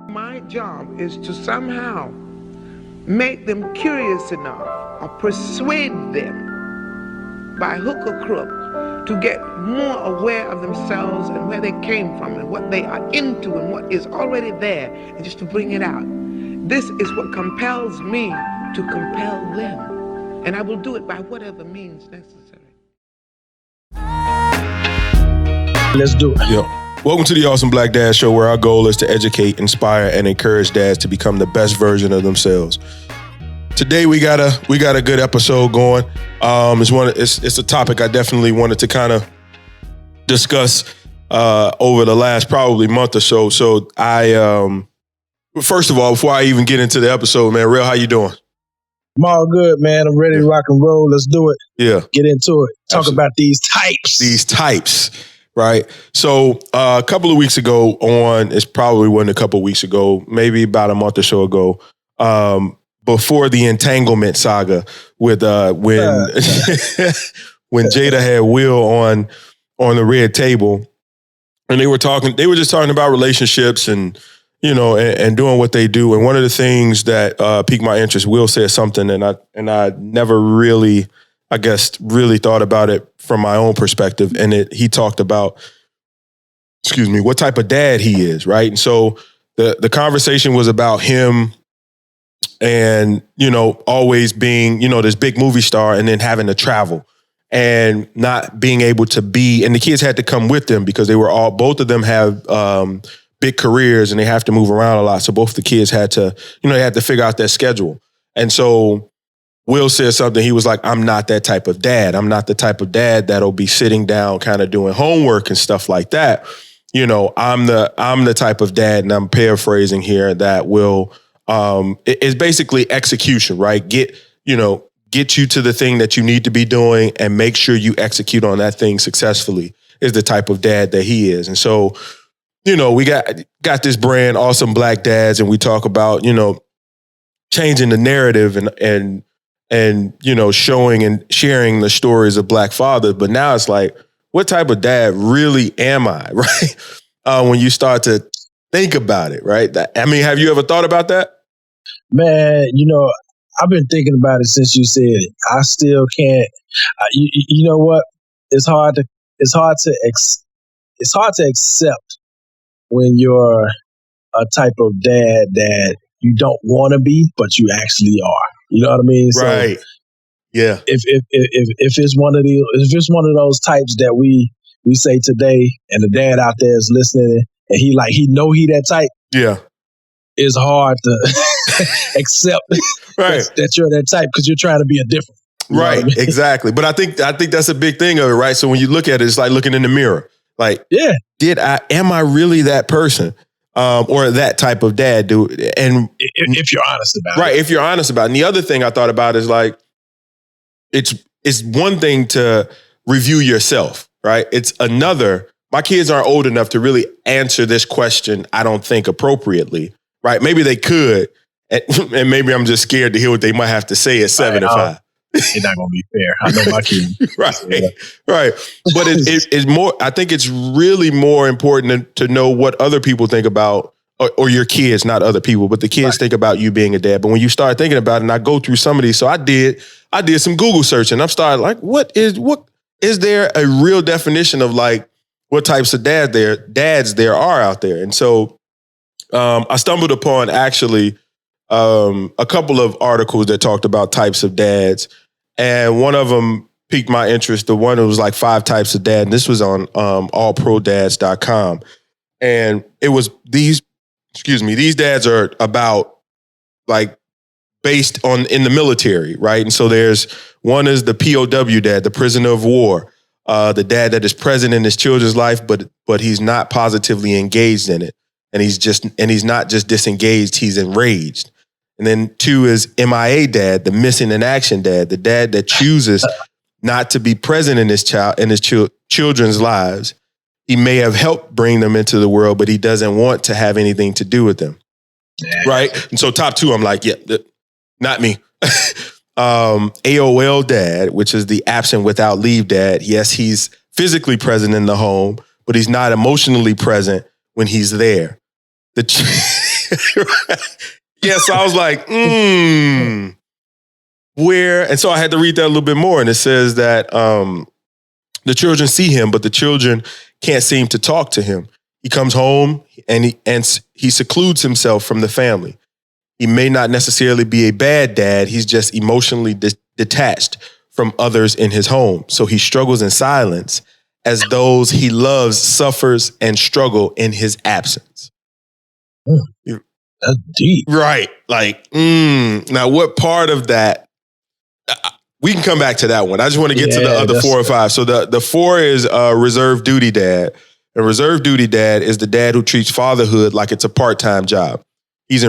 My job is to somehow make them curious enough or persuade them by hook or crook to get more aware of themselves and where they came from and what they are into and what is already there, and just to bring it out. This is what compels me to compel them, and I will do it by whatever means necessary. Let's do it. Yeah. Welcome to the Awesome Black Dad Show, where our goal is to educate, inspire, and encourage dads to become the best version of themselves. Today we got a good episode going. It's a topic I definitely wanted to kind of discuss over the last probably month or so. So first of all, before I even get into the episode, man, Real, how you doing? I'm all good, man. I'm ready to rock and roll. Let's do it. Yeah. Get into it. Talk Absolutely. about these types. These types, right? So a couple of weeks ago it's probably wasn't a couple of weeks ago, maybe about a month or so ago, before the entanglement saga with when Jada had Will on the red table, and they were just talking about relationships and and doing what they do. And one of the things that piqued my interest, Will said something, and I never really, I guess, really thought about it from my own perspective. And he talked about, what type of dad he is, right? And so the conversation was about him and, always being, this big movie star and then having to travel and not being able to be, and the kids had to come with them because both of them have big careers and they have to move around a lot. So both the kids had to, they had to figure out their schedule. And so Will said something. He was like, I'm not that type of dad. I'm not the type of dad that'll be sitting down kind of doing homework and stuff like that. I'm the type of dad, and I'm paraphrasing here, that will, it's basically execution, right? Get you to the thing that you need to be doing and make sure you execute on that thing successfully is the type of dad that he is. And so, we got this brand, Awesome Black Dads, and we talk about, changing the narrative and showing and sharing the stories of Black fathers. But now it's like, what type of dad really am I, right? When you start to think about it, right? Have you ever thought about that? Man, I've been thinking about it since you said it. I still can't. You know what? It's hard to accept when you're a type of dad that you don't want to be, but you actually are. You know what I mean? Right. So yeah. If it's one of those types that we say today, and the dad out there is listening, and he that type. Yeah. It's hard to accept right. that you're that type because you're trying to be a different. Right. I mean? Exactly. But I think that's a big thing of it, right? So when you look at it, it's like looking in the mirror. Like, yeah, am I really that person? Or that type of dad, dude? And if you're honest about it. Right. If you're honest about it. And the other thing I thought about is like, it's one thing to review yourself, right? It's another. My kids aren't old enough to really answer this question, I don't think, appropriately, right? Maybe they could, and maybe I'm just scared to hear what they might have to say at 7 and 5. It's not going to be fair. I know my kids. Right. But it's more, I think it's really more important to know what other people think about, or your kids, not other people, but the kids think about you being a dad. But when you start thinking about it, and I go through some of these, so I did some Google searching. I'm starting like, what is there a real definition of like what types of dads there are out there? And so I stumbled upon actually a couple of articles that talked about types of dads. And one of them piqued my interest. The one that was like 5 types of dad. And this was on allprodads.com. And it was these dads are about like based in the military, right? And so one is the POW dad, the prisoner of war, the dad that is present in his children's life, but he's not positively engaged in it. And he's not just disengaged, he's enraged. And then 2 is MIA dad, the missing in action dad, the dad that chooses not to be present in his children's lives. He may have helped bring them into the world, but he doesn't want to have anything to do with them. Yeah. Right? And so top 2, I'm like, yeah, not me. AOL dad, which is the absent without leave dad. Yes, he's physically present in the home, but he's not emotionally present when he's there. Yeah, so I was like, where? And so I had to read that a little bit more. And it says that the children see him, but the children can't seem to talk to him. He comes home and he secludes himself from the family. He may not necessarily be a bad dad. He's just emotionally detached from others in his home. So he struggles in silence as those he loves suffers and struggle in his absence. That's deep. Right. Like, now what part of that, we can come back to that one. I just want to get to the other 4 or 5. So the 4 is reserve duty dad. And reserve duty dad is the dad who treats fatherhood like it's a part-time job. He's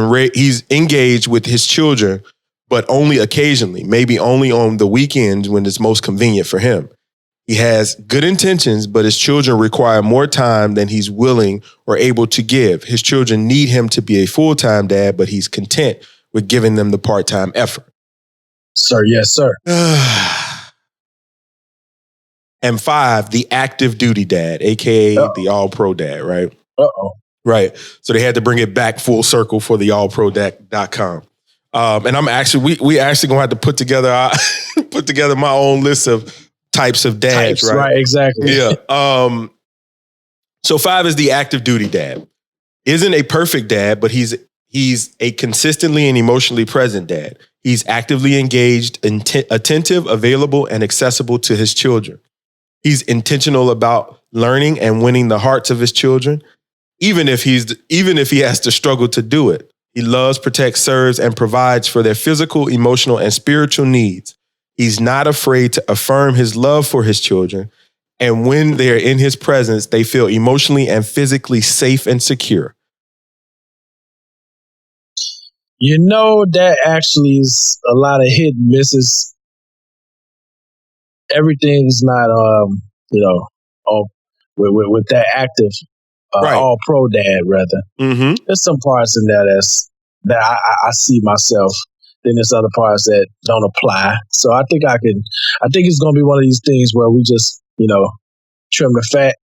engaged with his children, but only occasionally, maybe only on the weekends when it's most convenient for him. He has good intentions, but his children require more time than he's willing or able to give. His children need him to be a full-time dad, but he's content with giving them the part-time effort. Sir, yes, sir. And 5, the active duty dad, aka the all-pro dad, right? Right. So they had to bring it back full circle for the allpro.com. And I'm actually, we actually gonna have to put together my own list of types of dads, right? Right, exactly. Yeah. So 5 is the active duty dad. Isn't a perfect dad, but he's a consistently and emotionally present dad. He's actively engaged, attentive, available, and accessible to his children. He's intentional about learning and winning the hearts of his children, even if he has to struggle to do it. He loves, protects, serves, and provides for their physical, emotional, and spiritual needs. He's not afraid to affirm his love for his children. And when they're in his presence, they feel emotionally and physically safe and secure. You know, that actually is a lot of hit and misses. Everything's not, with that active, all pro dad, rather. Mm-hmm. There's some parts in there that I see myself. Then there's other parts that don't apply. So I think it's going to be one of these things where we just, trim the fat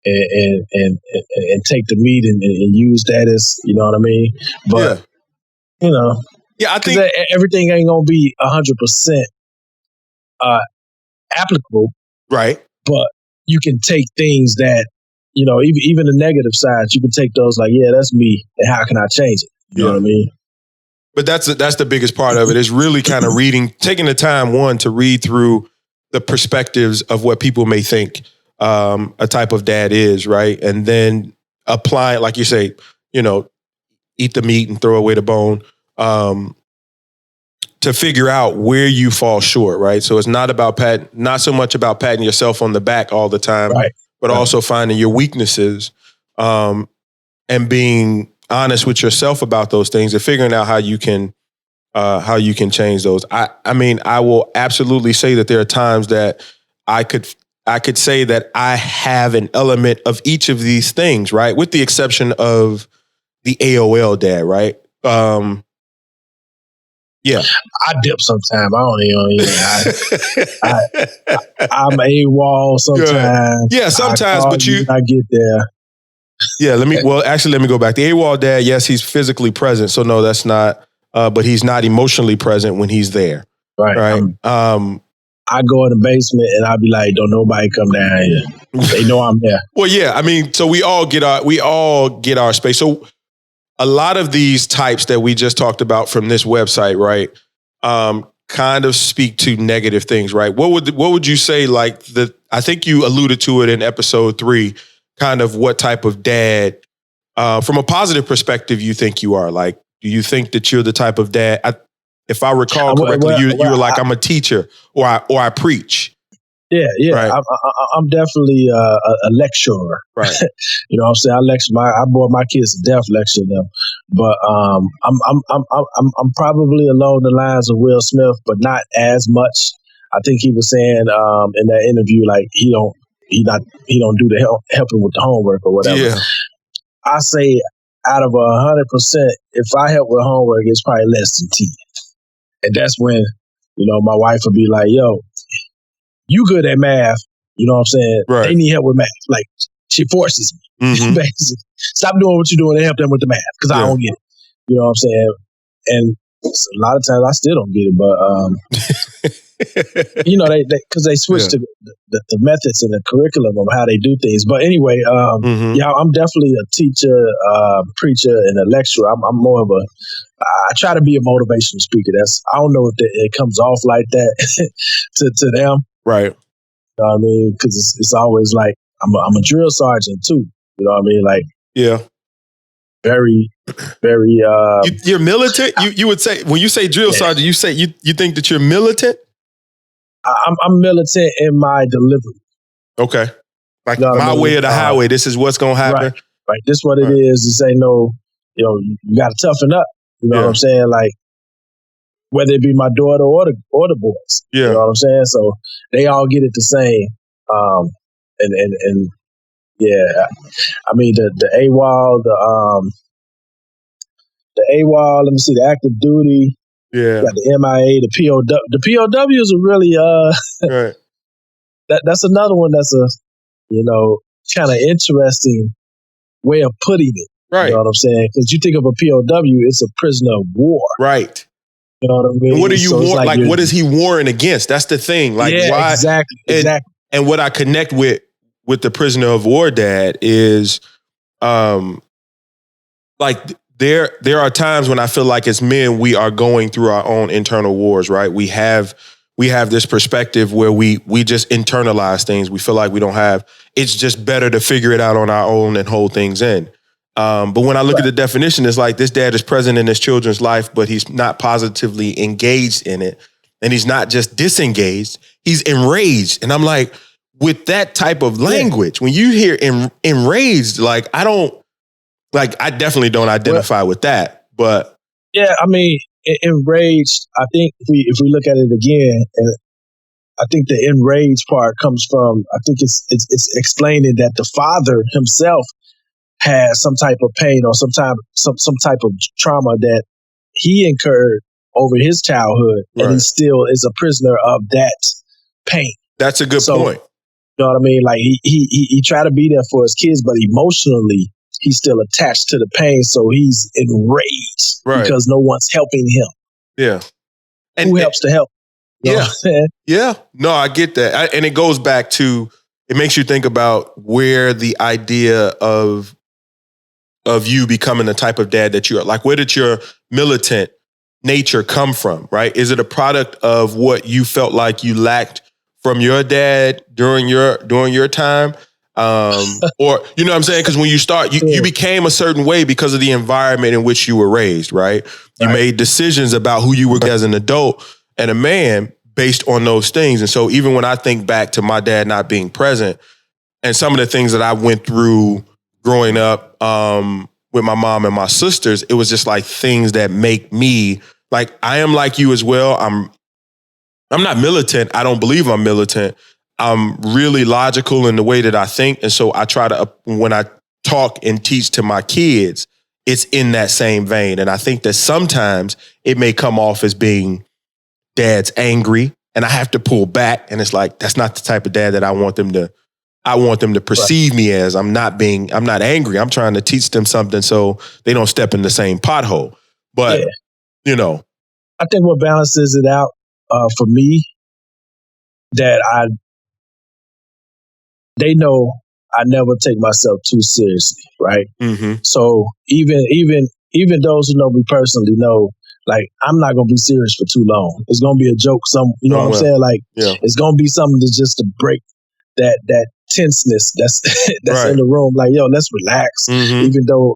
and take the meat and use that as, you know what I mean? But, I think everything ain't going to be 100% applicable. Right. But you can take things that, even the negative sides, you can take those like, yeah, that's me. And how can I change it? You know what I mean? But that's the biggest part of it is really kind of taking the time, one, to read through the perspectives of what people may think a type of dad is, right? And then apply it, like you say, eat the meat and throw away the bone, to figure out where you fall short, right? So it's not so much about patting yourself on the back all the time, right, but also finding your weaknesses and being honest with yourself about those things and figuring out how you can change those. I mean, I will absolutely say that there are times that I could say that I have an element of each of these things, right? With the exception of the AOL dad, right? Yeah. I dip sometimes. I don't even. I'm AWOL sometimes. Yeah, sometimes, but I get there. Yeah, let me go back. The AWOL dad, yes, he's physically present. So no, that's not, but he's not emotionally present when he's there. Right. I go in the basement and I'll be like, don't nobody come down here. They know I'm there. Well, yeah, I mean, so we all get our space. So a lot of these types that we just talked about from this website, right, kind of speak to negative things, right? What would you say, like, I think you alluded to it in episode 3, kind of what type of dad, from a positive perspective, you think you are? Like, do you think that you're the type of dad? If I recall correctly, you were like, I'm a teacher or I preach. Yeah. Right. I'm definitely a lecturer. Right. You know what I'm saying? I lecture I brought my kids to death lecture them. But I'm probably along the lines of Will Smith, but not as much. I think he was saying in that interview, like he don't do the helping with the homework or whatever. Yeah. I say out of 100%, if I help with homework, it's probably less than 10. And that's when, my wife would be like, yo, you good at math. You know what I'm saying? Right. They need help with math. Like, she forces me. Mm-hmm. Stop doing what you're doing and help them with the math because I don't get it. You know what I'm saying? And a lot of times I still don't get it, but you know, because they switched to the methods and the curriculum of how they do things. But anyway, yeah, I'm definitely a teacher, preacher, and a lecturer. I'm more of I try to be a motivational speaker. I don't know if it comes off like that to them. Right. You know what I mean? Because it's always like, I'm a drill sergeant too. You know what I mean? Like, yeah. Very, very. You're militant. You would say, when you say drill sergeant, you say you think that you're militant. I'm militant in my delivery. Okay, like, you know my way or the highway. This is what's gonna happen. Right. This is what it is. To say no. You know, you got to toughen up. You know what I'm saying? Like, whether it be my daughter or the boys. Yeah. You know what I'm saying? So they all get it the same. And yeah, I mean the AWOL, the AWOL. Let me see, the active duty. Yeah. Got the MIA, the POW. The POWs are really right. That's another one that's a kind of interesting way of putting it. Right. You know what I'm saying? Because you think of a POW, it's a prisoner of war. Right. You know what I mean? And what are you like what is he warring against? That's the thing. Like, why? Exactly. And what I connect with the prisoner of war dad is, like, there are times when I feel like as men, we are going through our own internal wars, right? We have this perspective where we just internalize things. We feel like we don't have, it's just better to figure it out on our own and hold things in. But when I look at the definition, it's like this dad is present in his children's life, but he's not positively engaged in it. And he's not just disengaged, he's enraged. And I'm like, with that type of language, when you hear enraged, like, I definitely don't identify with that. But yeah, I mean, enraged, I think if we look at it again, and I think the enraged part comes from, I think it's explaining that the father himself has some type of pain or some type of trauma that he incurred over his childhood, and he still is a prisoner of that pain. That's a good point. You know what I mean? Like, he tried to be there for his kids, but emotionally he's still attached to the pain, so he's enraged because no one's helping him. Yeah, and who helps to help? You know what I'm saying? Yeah. No, I get that, and it goes back to, it makes you think about where the idea of you becoming the type of dad that you are. Like, where did your militant nature come from, right? Is it a product of what you felt like you lacked from your dad during your time? Or, you know what I'm saying? Because when you start, you became a certain way because of the environment in which you were raised, right? You made decisions about who you were as an adult and a man based on those things. And so even when I think back to my dad not being present and some of the things that I went through growing up with my mom and my sisters, it was just like things that make me, like, I am like you as well. I'm not militant. I don't believe I'm militant. I'm really logical in the way that I think. And so I try to, when I talk and teach to my kids, it's in that same vein. And I think that sometimes it may come off as being dad's angry, and I have to pull back. And it's like, that's not the type of dad that I want them to perceive me as. I'm not angry. I'm trying to teach them something so they don't step in the same pothole. But, you know, I think what balances it out for me, that they know I never take myself too seriously, right? Mm-hmm. So even those who know me personally know, like, I'm not gonna be serious for too long. It's gonna be a joke. You know what I'm saying? Like, it's gonna be something just to break that tenseness that's in the room. Like, yo, let's relax. Mm-hmm. Even though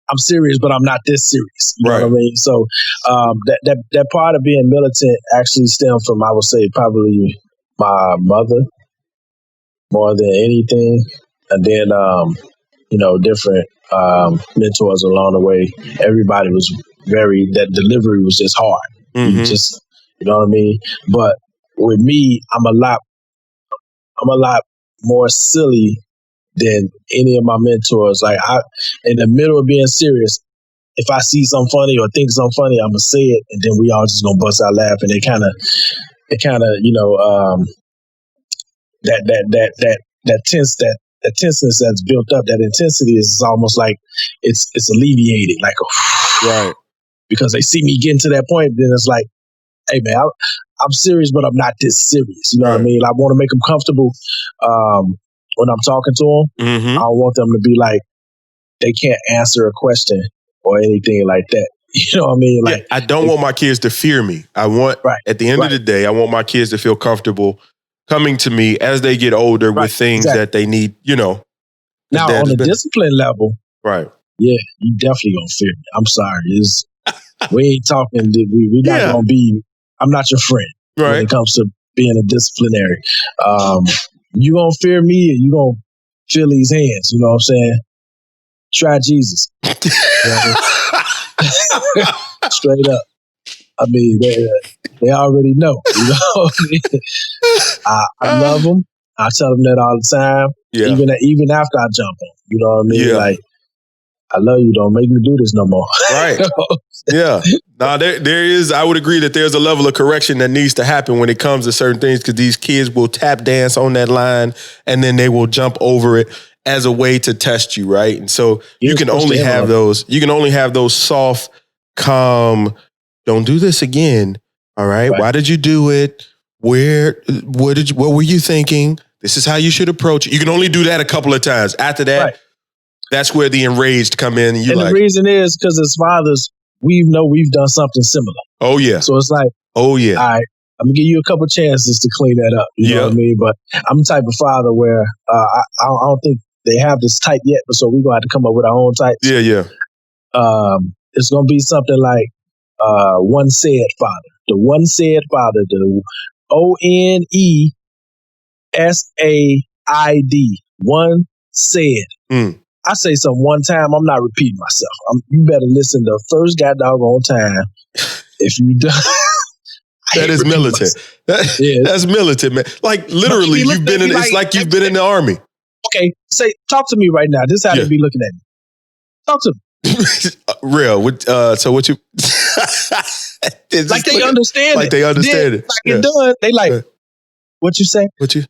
I'm serious, but I'm not this serious. You know what I mean? So that part of being militant actually stemmed from, I would say, probably my mother more than anything, and then different mentors along the way. Everybody was that delivery was just hard. Mm-hmm. Just, you know what I mean? But with me, I'm a lot more silly than any of my mentors. Like, in the middle of being serious, if I see something funny or think something funny, I'm gonna say it, and then we all just gonna bust out laughing. It kind of, that tenseness that's built up, that intensity is almost like it's alleviated, like because they see me getting to that point. Then it's like, hey man, I'm serious, but I'm not this serious. You know what I mean? I want to make them comfortable when I'm talking to them. Mm-hmm. I don't want them to be like they can't answer a question or anything like that. You know what I mean? Like, I don't want my kids to fear me. I want, at the end of the day, I want my kids to feel comfortable coming to me as they get older with things that they need, you know. Now, on the discipline level, right? Yeah, you definitely gonna fear me. I'm sorry. We ain't talking. We're not gonna be. I'm not your friend when it comes to being a disciplinary. You gonna fear me, or you gonna feel these hands? You know what I'm saying? Try Jesus. Straight up. I mean, they already know. You know, I love them. I tell them that all the time. Yeah. Even after I jump on. You know what I mean? Yeah. Like, I love you. Don't make me do this no more. Right. Yeah. Now there is. I would agree that there's a level of correction that needs to happen when it comes to certain things, because these kids will tap dance on that line and then they will jump over it as a way to test you, right? And so you can only have those. You can only have those soft, calm. Don't do this again. All right. Why did you do it? What were you thinking? This is how you should approach it. You can only do that a couple of times. After that, that's where the enraged come in. And the reason is because as fathers, we've done something similar. Oh, yeah. So it's like, oh, yeah. All right, I'm going to give you a couple chances to clean that up. You know what I mean? But I'm the type of father where I don't think they have this type yet, so we're going to have to come up with our own types. Yeah, yeah. It's going to be something like one said father. The one said father, the ONESAID. One said. I say something one time, I'm not repeating myself. You better listen the first goddamn time. If you do, that is militant. That's militant, man. Like literally, you've been in. It's like you've been in the army. Okay, talk to me right now. This is how they be looking at me. Talk to me. Real. So what you? Like they understand it. Like they understand it. Like it done. They like. What you say? What you?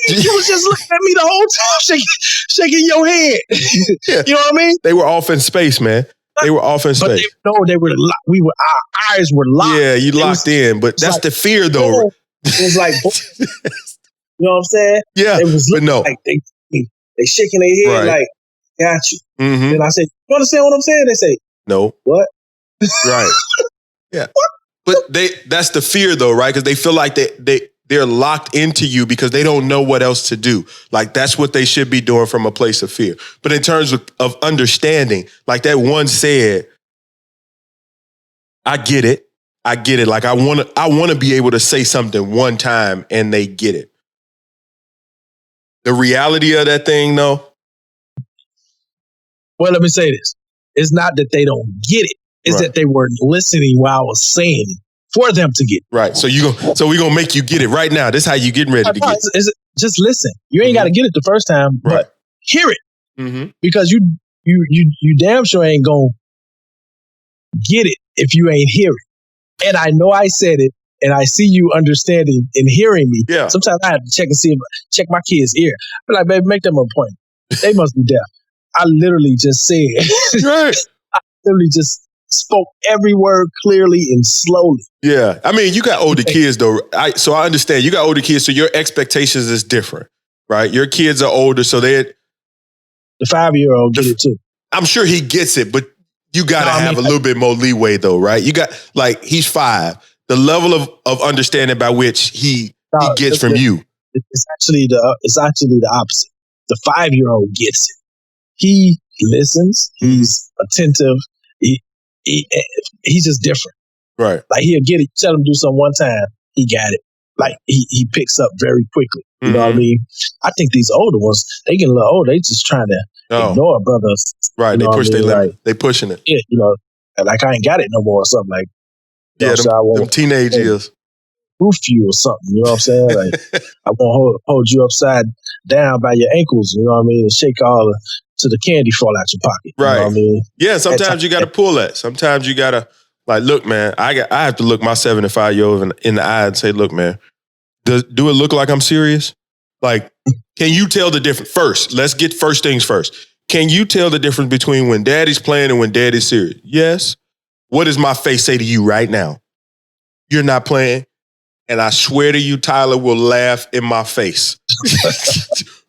You was just looking at me the whole time, shaking your head. You know what I mean? They were off in space, man. They were off in space. They were. Our eyes were locked. Yeah, you locked in, but that's like, the fear, though. It was like, you know what I'm saying? Yeah, it was but no, like they shaking their head like, got you. Mm-hmm. And I said, you understand what I'm saying? They say, no. What? Right. Yeah. But that's the fear, though, right? Because they feel like they're locked into you because they don't know what else to do. Like that's what they should be doing from a place of fear. But in terms of understanding, like that one said, I get it. Like I want to be able to say something one time and they get it. The reality of that thing, though. Well, let me say this. It's not that they don't get it. It's that they weren't listening while I was saying it. For them to get right, so we're gonna make you get it right now. This is how you getting ready to get it. Just listen. You ain't got to get it the first time, but hear it because you damn sure ain't gonna get it if you ain't hear it. And I know I said it, and I see you understanding and hearing me. Yeah. Sometimes I have to check my kid's ear. I'm like, baby, make them an appointment. They must be deaf. I literally just said. Right. I literally just spoke every word clearly and slowly. Yeah. I mean, you got older kids though. So I understand you got older kids. So your expectations is different, right? Your kids are older. So the 5-year-old get it too. I'm sure he gets it, but you got to have a little bit more leeway though, right? You got he's 5. The level of understanding by which he gets from you. It's actually the opposite. The 5-year-old gets it. He listens. He's attentive. He's just different. Right. Like he'll get it. Tell him to do something one time. He got it. Like he picks up very quickly. You know what I mean? I think these older ones, they get a little older. They just trying to ignore brothers. Right. They push their limit. They pushing it. Yeah. Like I ain't got it no more or something like. Them teenage years. Roof you or something. You know what I'm saying? Like I won't hold you upside down by your ankles. You know what I mean? And shake all to the candy fall out your pocket. Right. You know what I mean? Yeah. Sometimes you got to pull that. Sometimes you got to look, man. I have to look my 75-year-old in the eye and say, look, man. Do it look like I'm serious? Like, can you tell the difference? First, let's get first things first. Can you tell the difference between when daddy's playing and when daddy's serious? Yes. what does my face say to you right now? You're not playing. And I swear to you, Tyler will laugh in my face.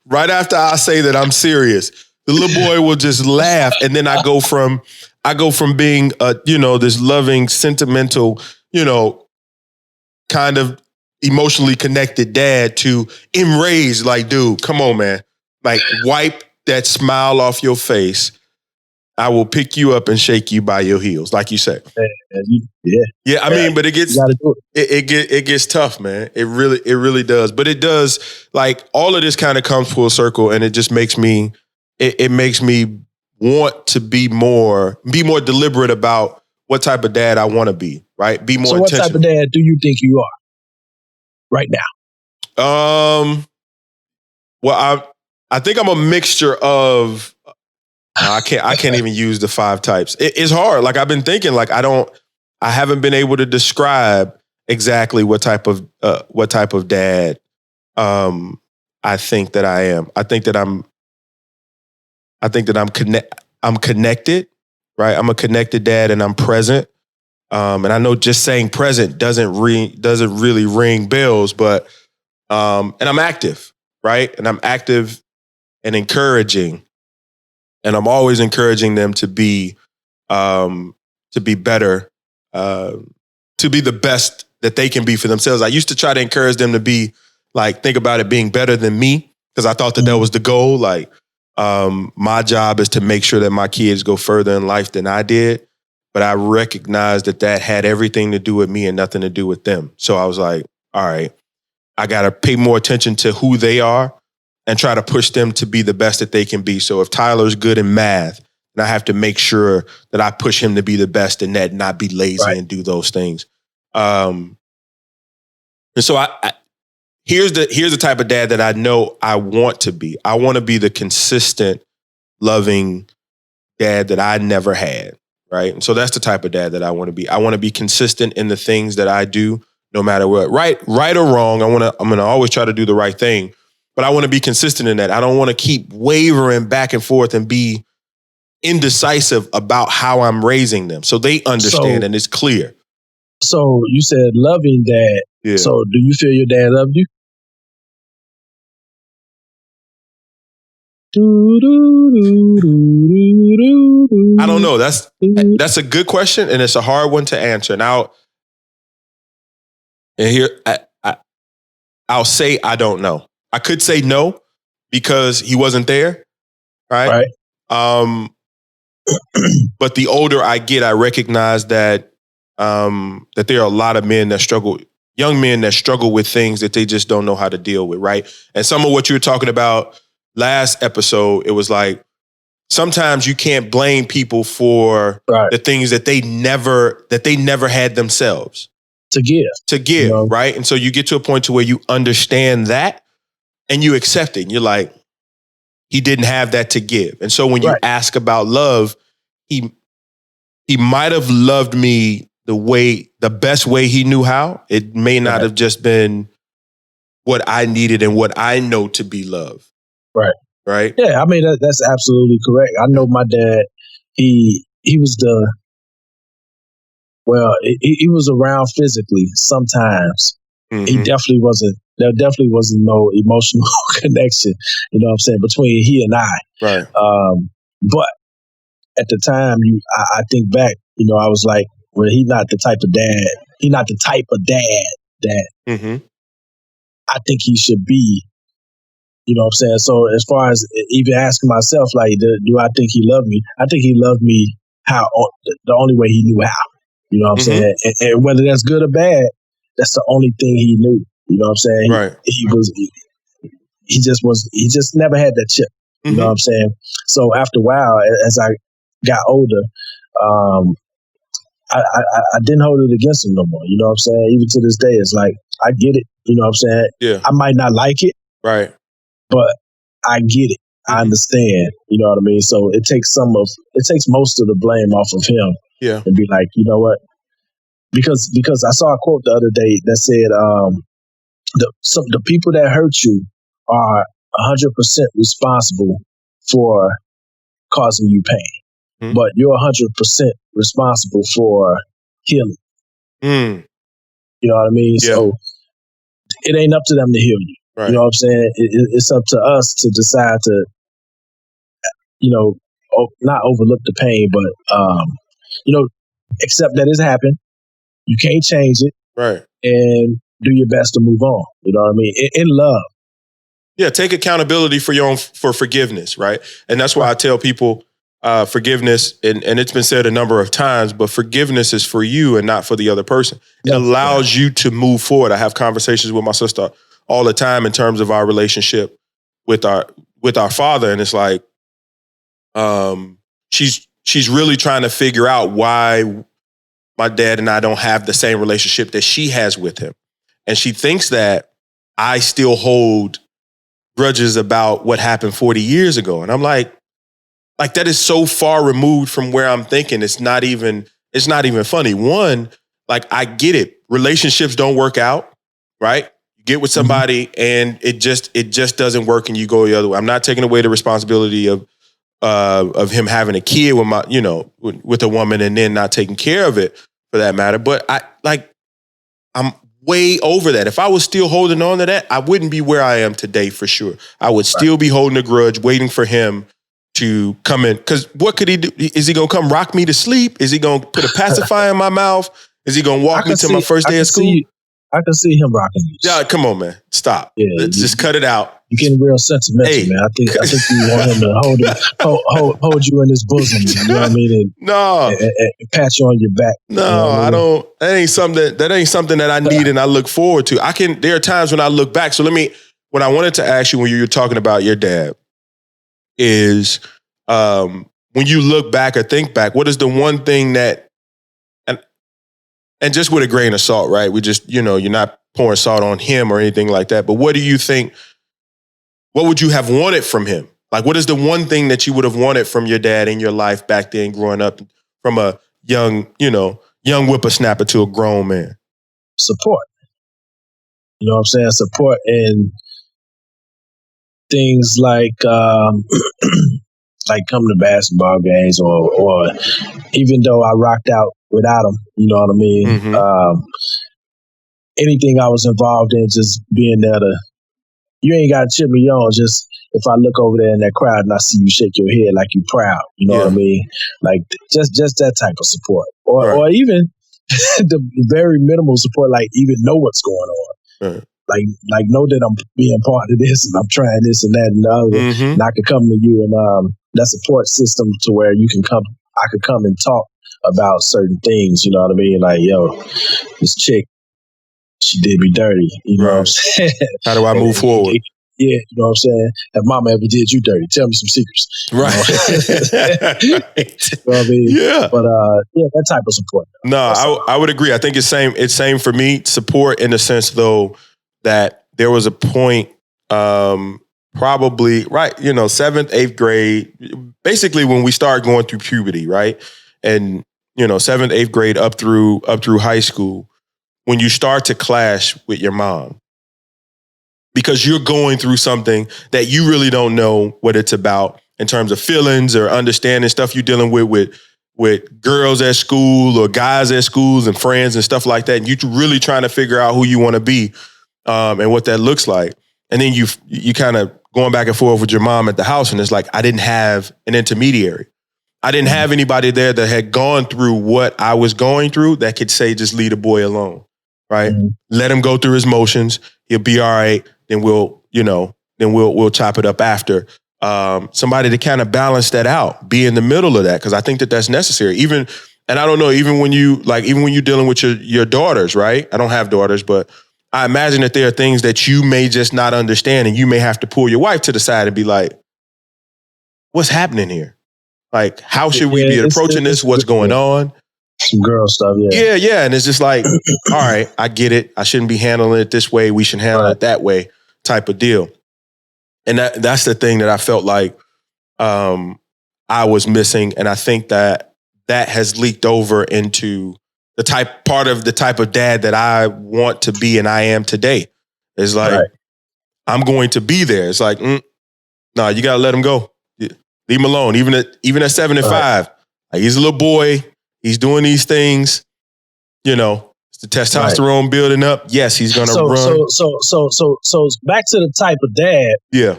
Right after I say that I'm serious, the little boy will just laugh. And then I go from being this loving, sentimental, kind of emotionally connected dad to enraged, like, dude, come on, man. Like, wipe that smile off your face. I will pick you up and shake you by your heels, like you said. Yeah. I mean, but it gets tough, man. It really does. But it does, like, all of this kind of comes full circle, and it just makes me, it makes me want to be more deliberate about what type of dad I want to be, right? Be more intentional. So what type of dad do you think you are right now? Well, I think I'm a mixture of, I can't even use the 5 types. It's hard. Like, I've been thinking, like, I haven't been able to describe exactly what type of dad I think that I am. I think that I'm connected, right? I'm a connected dad, and I'm present. And I know just saying present doesn't really ring bells, but and I'm active, right? And I'm active and encouraging. And I'm always encouraging them to be better, to be the best that they can be for themselves. I used to try to encourage them to be, like, think about it being better than me, because I thought that was the goal. Like, my job is to make sure that my kids go further in life than I did. But I recognized that had everything to do with me and nothing to do with them. So I was like, all right, I got to pay more attention to who they are and try to push them to be the best that they can be. So if Tyler's good in math, then I have to make sure that I push him to be the best in that, not be lazy and do those things. And so here's the type of dad that I know I want to be. I want to be the consistent, loving dad that I never had, right? And so that's the type of dad that I want to be. I want to be consistent in the things that I do, no matter what, right or wrong. I'm gonna always try to do the right thing. But I want to be consistent in that. I don't want to keep wavering back and forth and be indecisive about how I'm raising them. So they understand and it's clear. So you said loving dad. Yeah. So do you feel your dad loved you? I don't know. That's a good question, and it's a hard one to answer. I'll say I don't know. I could say no because he wasn't there, right? But the older I get, I recognize that that there are a lot of young men that struggle with things that they just don't know how to deal with, right? And some of what you were talking about last episode, it was like, sometimes you can't blame people for the things that they never had themselves to give, right? And so you get to a point to where you understand that and you accept it. And you're like, he didn't have that to give. And so when you ask about love, he might have loved me the best way he knew how. It may not have just been what I needed and what I know to be love. Right? Yeah, I mean, that's absolutely correct. I know my dad, he was he was around physically sometimes. Mm-hmm. There definitely wasn't no emotional connection, you know what I'm saying, between he and I. Right. But at the time, I think back, I was like, well, he's not the type of dad that I think he should be. You know what I'm saying? So as far as even asking myself, like, do I think he loved me? I think he loved me the only way he knew how. You know what I'm saying? And whether that's good or bad, that's the only thing he knew. You know what I'm saying? He just never had that chip. You know what I'm saying? So after a while, as I got older, I didn't hold it against him no more. You know what I'm saying? Even to this day, it's like, I get it. You know what I'm saying? Yeah. I might not like it. Right. But I get it. I understand. You know what I mean? So it takes most of the blame off of him. Yeah. And be like, you know what? Because I saw a quote the other day that said, the people that hurt you are 100% responsible for causing you pain. Mhm. but you're 100% responsible for healing. Mm. You know what I mean? Yeah. So it ain't up to them to heal you. Right. You know what I'm saying? It's up to us to decide to, not overlook the pain, but, accept that it's happened. You can't change it. Right. And do your best to move on. You know what I mean? In love. Yeah, take accountability for forgiveness, right? And that's why I tell people forgiveness, and it's been said a number of times, but forgiveness is for you and not for the other person. It allows you to move forward. I have conversations with my sister all the time in terms of our relationship with our father, and it's like she's really trying to figure out why my dad and I don't have the same relationship that she has with him. And she thinks that I still hold grudges about what happened 40 years ago. And I'm like that is so far removed from where I'm thinking. It's not even funny. One, like, I get it. Relationships don't work out, right? You get with somebody and it just doesn't work and you go the other way. I'm not taking away the responsibility of him having a kid with with a woman and then not taking care of it for that matter. But I'm way over that. If I was still holding on to that, I wouldn't be where I am today for sure. I would still be holding a grudge, waiting for him to come in. Because what could he do? Is he going to come rock me to sleep? Is he going to put a pacifier in my mouth? Is he going to walk me to my first day of school? I can see him rocking you. Yeah, come on, man. Stop. Yeah, Let's just cut it out. You're getting real sentimental, man. I think you want him to hold you in his bosom. You know what I mean? And pat you on your back. No, you know what I mean? I don't. That ain't something that I need and I look forward to. There are times when I look back. So what I wanted to ask you when you were talking about your dad is, when you look back or think back, what is the one thing that, and just with a grain of salt, right? We just, you're not pouring salt on him or anything like that. But what do you think? What would you have wanted from him? Like, what is the one thing that you would have wanted from your dad in your life back then, growing up from a young whippersnapper to a grown man? Support. You know what I'm saying? Support in things like like coming to basketball games or even though I rocked out without him, you know what I mean? Mm-hmm. Anything I was involved in, just being there to, you ain't got to cheer me on. Just if I look over there in that crowd and I see you shake your head like you're proud, you know what I mean? Like just that type of support, or even the very minimal support, like even know what's going on. Right. Like know that I'm being part of this and I'm trying this and that and the other, and I could come to you and that support system to where I could come and talk about certain things. You know what I mean? Like, yo, this chick, she did me dirty. You know what I'm saying? How do I move forward? Yeah, you know what I'm saying? Have mama ever did you dirty? Tell me some secrets. Right. You know what I mean? Yeah. But that type of support. No, I would agree. I think it's same for me. Support in the sense though that there was a point, probably, right, 7th, 8th grade, basically when we start going through puberty, right? And 7th, 8th grade up through high school, when you start to clash with your mom. Because you're going through something that you really don't know what it's about in terms of feelings or understanding stuff you're dealing with girls at school or guys at schools and friends and stuff like that. And you're really trying to figure out who you want to be and what that looks like. And then you kind of going back and forth with your mom at the house. And it's like, I didn't have an intermediary. I didn't have anybody there that had gone through what I was going through that could say, just leave the boy alone, right? Mm-hmm. Let him go through his motions. He'll be all right. Then we'll chop it up after. Somebody to kind of balance that out, be in the middle of that, because I think that that's necessary. Even when you're dealing with your daughters, right? I don't have daughters, but I imagine that there are things that you may just not understand, and you may have to pull your wife to the side and be like, "What's happening here? Like, how should we be approaching this? What's going on?" Some girl stuff, yeah. Yeah. And it's just like, all right, I get it. I shouldn't be handling it this way. We should handle it that way, type of deal. And that's the thing that I felt like I was missing. And I think that has leaked over into the type of dad that I want to be and I am today. It's like, I'm going to be there. It's like, no, you got to let him go. Leave him alone. Even at 7 and 5. Like, he's a little boy. He's doing these things. You know, the testosterone building up. Yes, he's going to run. So back to the type of dad. Yeah.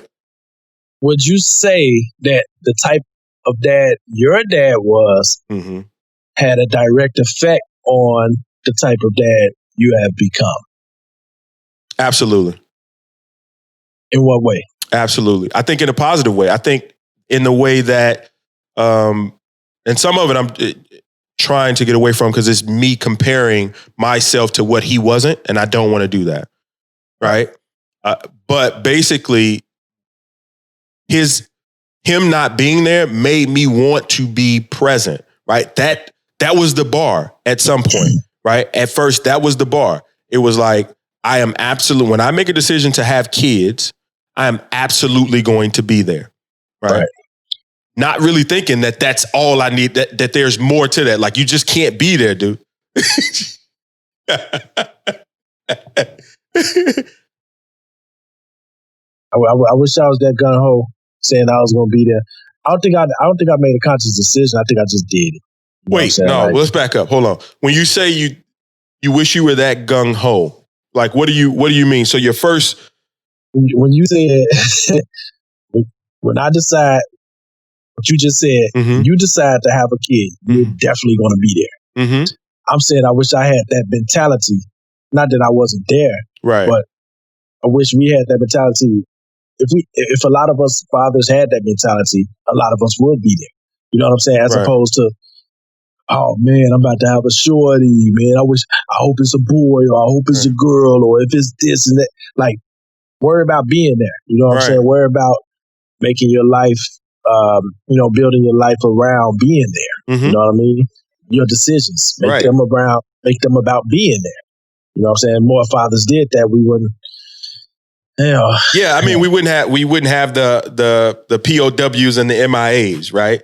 Would you say that the type of dad your dad was had a direct effect on the type of dad you have become? Absolutely. In what way? Absolutely. I think in a positive way. I think in the way that, and some of it I'm trying to get away from because it's me comparing myself to what he wasn't, and I don't want to do that. Right? But basically, him not being there made me want to be present. Right? That was the bar at some point. Right? At first, that was the bar. It was like, I am absolutely, when I make a decision to have kids, I am absolutely going to be there. Right? Not really thinking that that's all I need, that there's more to that. Like, you just can't be there, dude. I wish I was that gung-ho saying I was going to be there. I don't think I made a conscious decision. I think I just did it. Wait, no, let's back up. Hold on. When you say you wish you were that gung-ho, like, what do you mean? So your first, when you said, when I decide what you just said, you decide to have a kid, you're definitely going to be there. I'm saying I wish I had that mentality. Not that I wasn't there, right? But I wish we had that mentality. If a lot of us fathers had that mentality, a lot of us would be there. You know what I'm saying? As opposed to, oh man, I'm about to have a shorty, man. I hope it's a boy, or I hope it's a girl, or if it's this and that. Like, worry about being there. You know what I'm saying? Worry about making your life, building your life around being there. You know what I mean? Your decisions, make them about being there. You know what I'm saying? More fathers did that, we wouldn't. Yeah, I mean, we wouldn't have the POWs and the MIAs, right?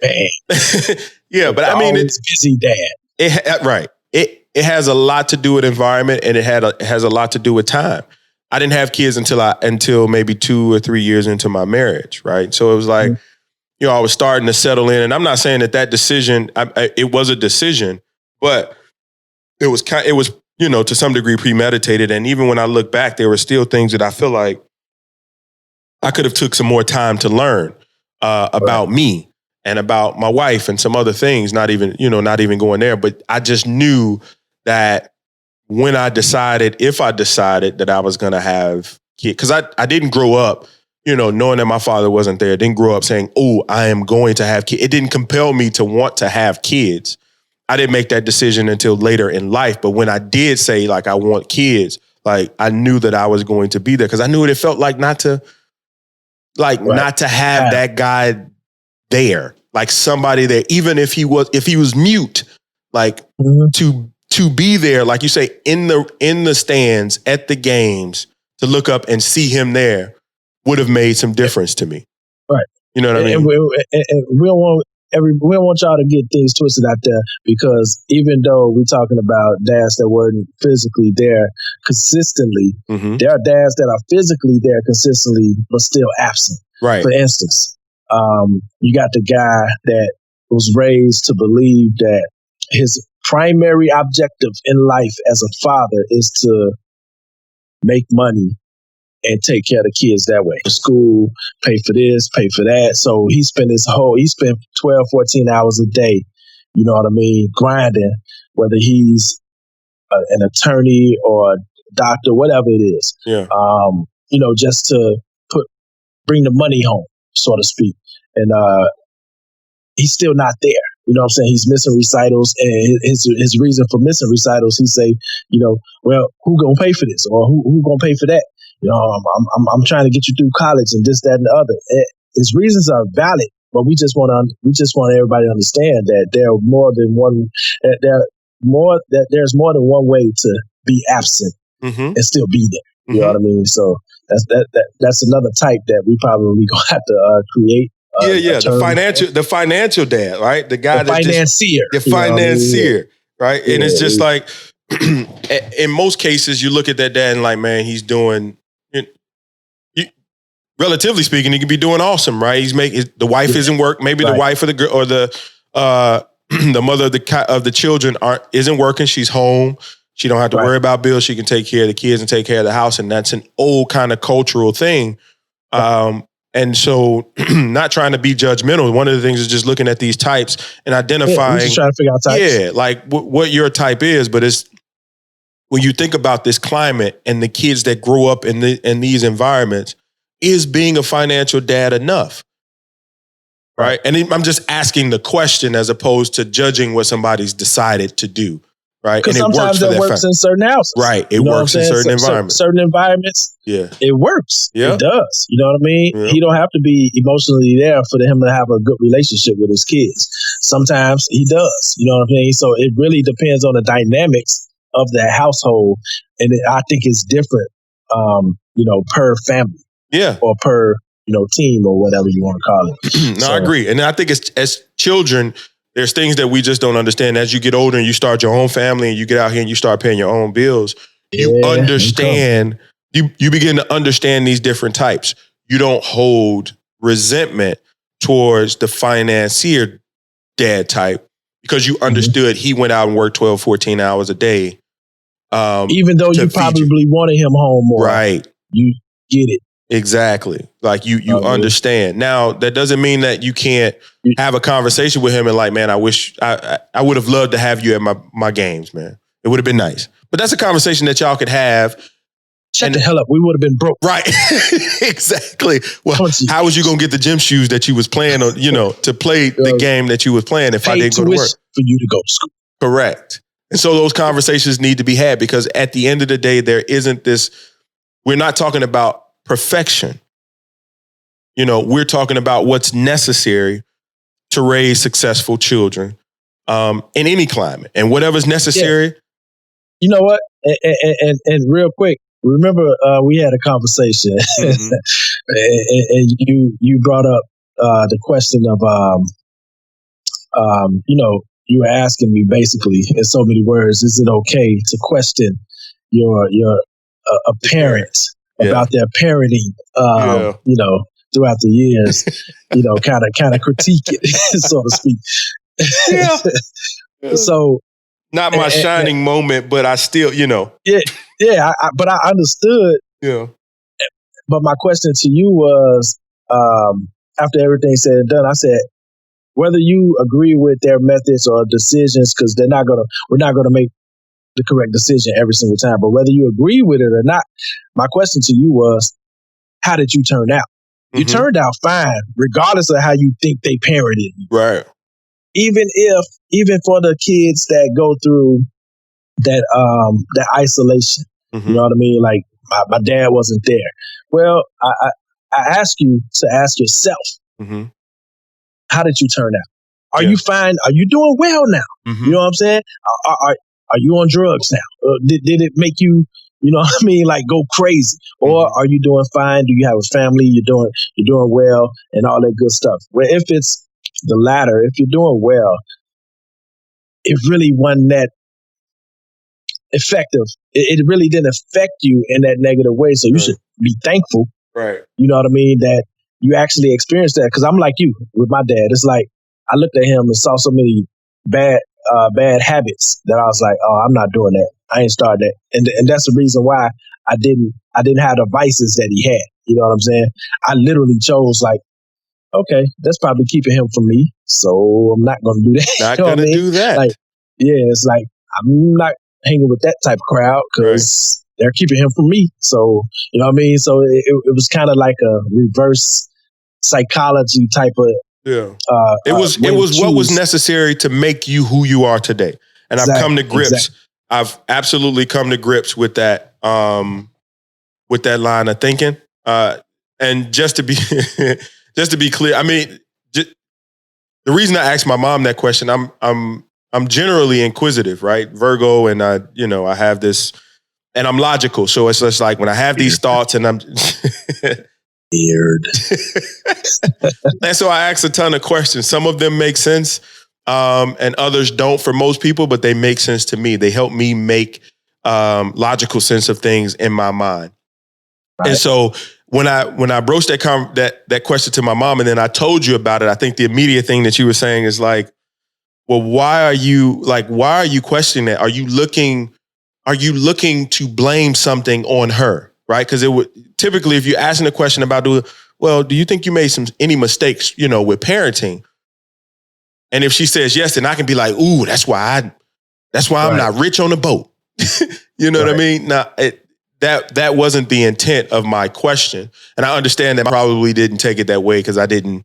Yeah, but I mean, it's busy dad. It has a lot to do with environment, and it has a lot to do with time. I didn't have kids until maybe 2 or 3 years into my marriage, right? So it was like, I was starting to settle in, and I'm not saying that decision, it was a decision, but it was to some degree premeditated. And even when I look back, there were still things that I feel like I could have took some more time to learn about me and about my wife and some other things, not even going there. But I just knew that if I decided that I was going to have kids, because I didn't grow up, knowing that my father wasn't there. I didn't grow up saying, oh, I am going to have kids. It didn't compel me to want to have kids. I didn't make that decision until later in life. But when I did say, like, I want kids, like, I knew that I was going to be there, because I knew what it felt like not to have that guy there, like somebody there, even if he was mute, like to be there, like you say, in the stands at the games, to look up and see him there would have made some difference to me. Right. You know what I mean? And we don't want y'all to get things twisted out there, because even though we're talking about dads that weren't physically there consistently, there are dads that are physically there consistently but still absent. Right. For instance, you got the guy that was raised to believe that his primary objective in life as a father is to make money and take care of the kids that way. School, pay for this, pay for that. So he spent 12, 14 hours a day, you know what I mean, grinding, whether he's an attorney or a doctor, whatever it is. Yeah. Just to bring the money home, so to speak. And he's still not there. You know what I'm saying? He's missing recitals, and his reason for missing recitals, he say, well, who gonna pay for this, or who gonna pay for that? I'm trying to get you through college and this, that, and the other. His reasons are valid, but we just want everybody to understand that there's more than one way to be absent and still be there. You know what I mean? So that's another type that we probably gonna have to create. The financial dad, right? The guy that's financier. The financier, right? And it's just like, in most cases, you look at that dad and like, man, he's doing, relatively speaking, he could be doing awesome, right? The wife isn't work. Maybe the wife or the girl or the the mother of the children isn't working. She's home. She don't have to worry about bills. She can take care of the kids and take care of the house. And that's an old kind of cultural thing. And so not trying to be judgmental. One of the things is just looking at these types and identifying. Just trying to figure out types. Yeah, like what your type is. But it's when you think about this climate and the kids that grow up in these environments, is being a financial dad enough? Right. And I'm just asking the question as opposed to judging what somebody's decided to do. Right. Because and sometimes it works in certain houses. Right. It works in certain environments. Certain environments. Yeah. It works. Yeah. It does. You know what I mean? Yeah. He don't have to be emotionally there for him to have a good relationship with his kids. Sometimes he does. You know what I mean? So it really depends on the dynamics of that household. And I think it's different, per family. Yeah. Or per, team or whatever you want to call it. No, I agree. And I think as children, there's things that we just don't understand. As you get older and you start your own family and you get out here and you start paying your own bills, you understand, you begin to understand these different types. You don't hold resentment towards the financier dad type because you understood he went out and worked 12, 14 hours a day. Even though you probably wanted him home more. Right. You get it. Exactly. Like you understand. Now, that doesn't mean that you can't have a conversation with him and like, man, I wish I would have loved to have you at my games, man. It would have been nice. But that's a conversation that y'all could have. Shut the hell up. We would have been broke. Right. Exactly. Well, how was you going to get the gym shoes that you was playing on, to play the game that you was playing if I didn't go to work? For you to go to school. Correct. And so those conversations need to be had because at the end of the day, there isn't this, we're not talking about perfection. We're talking about what's necessary to raise successful children in any climate and whatever's necessary. Yeah. You know what? And real quick, remember we had a conversation and you brought up the question of, you were asking me basically in so many words, is it okay to question a parent about their parenting, throughout the years, kind of critique it, so to speak. Yeah. So, not my shining moment, but I still, Yeah, but I understood. Yeah. But my question to you was, after everything said and done, I said, whether you agree with their methods or decisions, because we're not gonna make the correct decision every single time, but whether you agree with it or not, my question to you was, how did you turn out? You turned out fine, regardless of how you think they parented you. Right. Even for the kids that go through that isolation, you know what I mean? Like my dad wasn't there. Well, I ask you to ask yourself, how did you turn out? Are you fine? Are you doing well now? You know what I'm saying? Are you on drugs now? Did it make you, like go crazy? Or are you doing fine? Do you have a family? You're doing well and all that good stuff. Well, if it's the latter, if you're doing well, it really wasn't that effective. It really didn't affect you in that negative way. So you should be thankful. Right. You know what I mean? That you actually experienced that. Because I'm like you with my dad. It's like I looked at him and saw so many bad habits that I was like, oh, I'm not doing that. I ain't started that. And that's the reason why I didn't have the vices that he had. You know what I'm saying? I literally chose like, okay, that's probably keeping him from me. So I'm not going to do that. Not going to do that. Like, yeah, it's like, I'm not hanging with that type of crowd because they're keeping him from me. So, you know what I mean? So it was kind of like a reverse psychology type of. Yeah. It was what was necessary to make you who you are today. And I've come to grips. Exactly. I've absolutely come to grips with that line of thinking. And just to be clear, I mean, the reason I asked my mom that question, I'm generally inquisitive, right? Virgo, and I have this, and I'm logical. So it's just like when I have these thoughts, and I'm weird. And so I ask a ton of questions. Some of them make sense, and others don't for most people, but they make sense to me. They help me make logical sense of things in my mind. Right. And so when I broached that question to my mom, and then I told you about it, I think the immediate thing that you were saying is like, well, why are you questioning that? Are you looking to blame something on her? Right? Because it would typically, if you're asking a question about do you think you made any mistakes, with parenting? And if she says yes, then I can be like, ooh, that's why I'm not rich on the boat. You know what I mean? Now, that wasn't the intent of my question. And I understand that I probably didn't take it that way because I didn't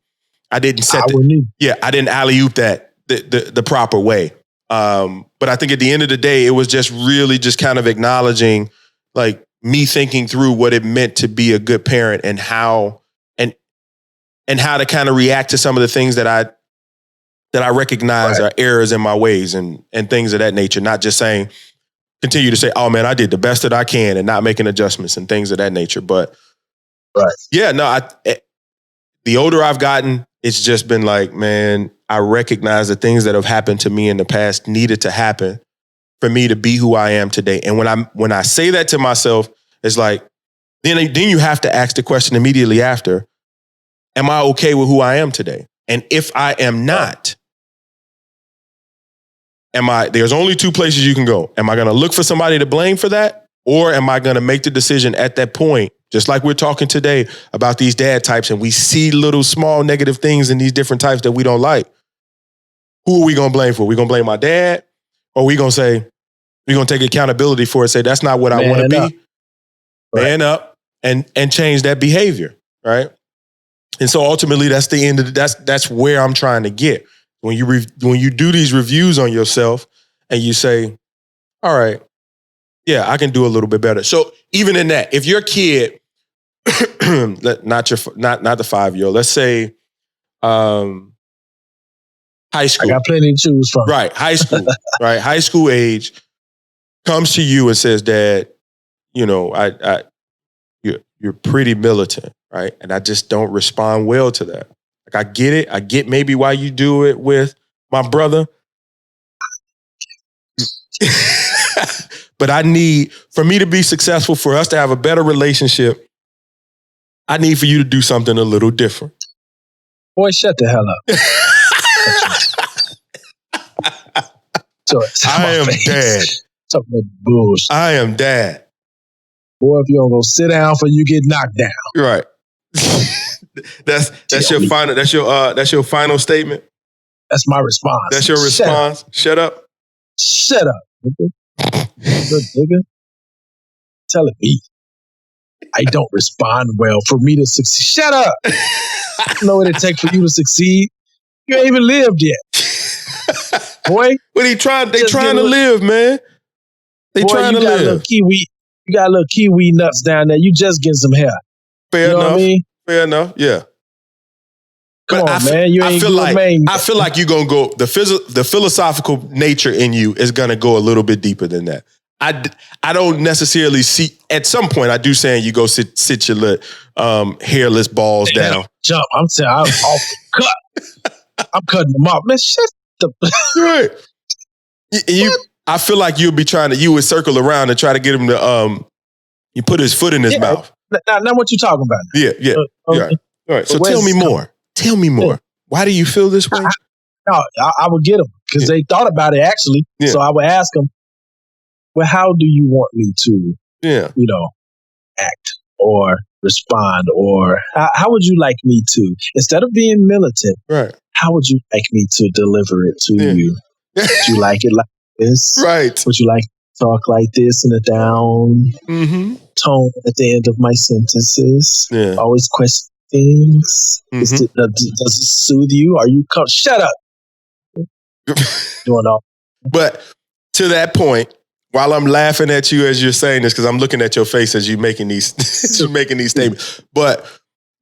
alley-oop that the proper way. But I think at the end of the day, it was just really just kind of acknowledging like me thinking through what it meant to be a good parent and how to kind of react to some of the things that I recognize are errors in my ways and things of that nature. Not just continue to say, oh man, I did the best that I can and not making adjustments and things of that nature. But the older I've gotten, it's just been like, man, I recognize the things that have happened to me in the past needed to happen for me to be who I am today. And when I say that to myself, it's like, then you have to ask the question immediately after, am I okay with who I am today? And if I am not, there's only two places you can go. Am I going to look for somebody to blame for that? Or am I going to make the decision at that point, just like we're talking today about these dad types and we see little small negative things in these different types that we don't like. Who are we going to blame for? We going to blame my dad? Or we going to say, we're going to take accountability for it, say, that's not what I want to be. Man up and change that behavior, right? And so ultimately, that's the end of that's where I'm trying to get. When you do these reviews on yourself and you say, all right, yeah, I can do a little bit better. So even in that, if your kid, not the 5-year-old, let's say high school. I got plenty to choose from. Right, high school, right? High school age comes to you and says, Dad, you're pretty militant, right? And I just don't respond well to that. Like, I get it. I get maybe why you do it with my brother. But for me to be successful, for us to have a better relationship, I need for you to do something a little different. Boy, shut the hell up. I am dad. Bullshit. I am dad. Boy, if you don't go sit down before you get knocked down. Right. That's your final. That's your final statement. That's my response. That's your response. Shut up. Shut up, nigga. Good nigga. Telling me I don't respond well for me to succeed. Shut up. I know what it takes for you to succeed. You ain't even lived yet, boy. What they trying to live, man. They trying to live. You got little kiwi nuts down there. You just getting some hair. Fair enough. What I mean? Fair enough. Yeah. Come on, man. I feel like you're gonna go. The philosophical nature in you is gonna go a little bit deeper than that. I don't necessarily see. At some point, I do saying you go sit your little hairless balls down. Jump. I'm saying I'm off the cut. I'm cutting them off, man. Shut the. Right. I feel like you would circle around and try to get him to you put his foot in his mouth. Now what you talking about? Yeah. Right. All right. So tell me more. Tell me more. Yeah. Why do you feel this way? I would get them because they thought about it actually. Yeah. So I would ask them, well, how do you want me to, act or respond, or how would you like me to, instead of being militant, right? How would you like me to deliver it to you? Would you like it like this? Right. Would you like to talk like this in a down tone at the end of my sentences? Yeah. Always question things. Does it soothe you? Are you shut up? Doing all. But to that point, while I'm laughing at you as you're saying this, because I'm looking at your face as you're making these statements, but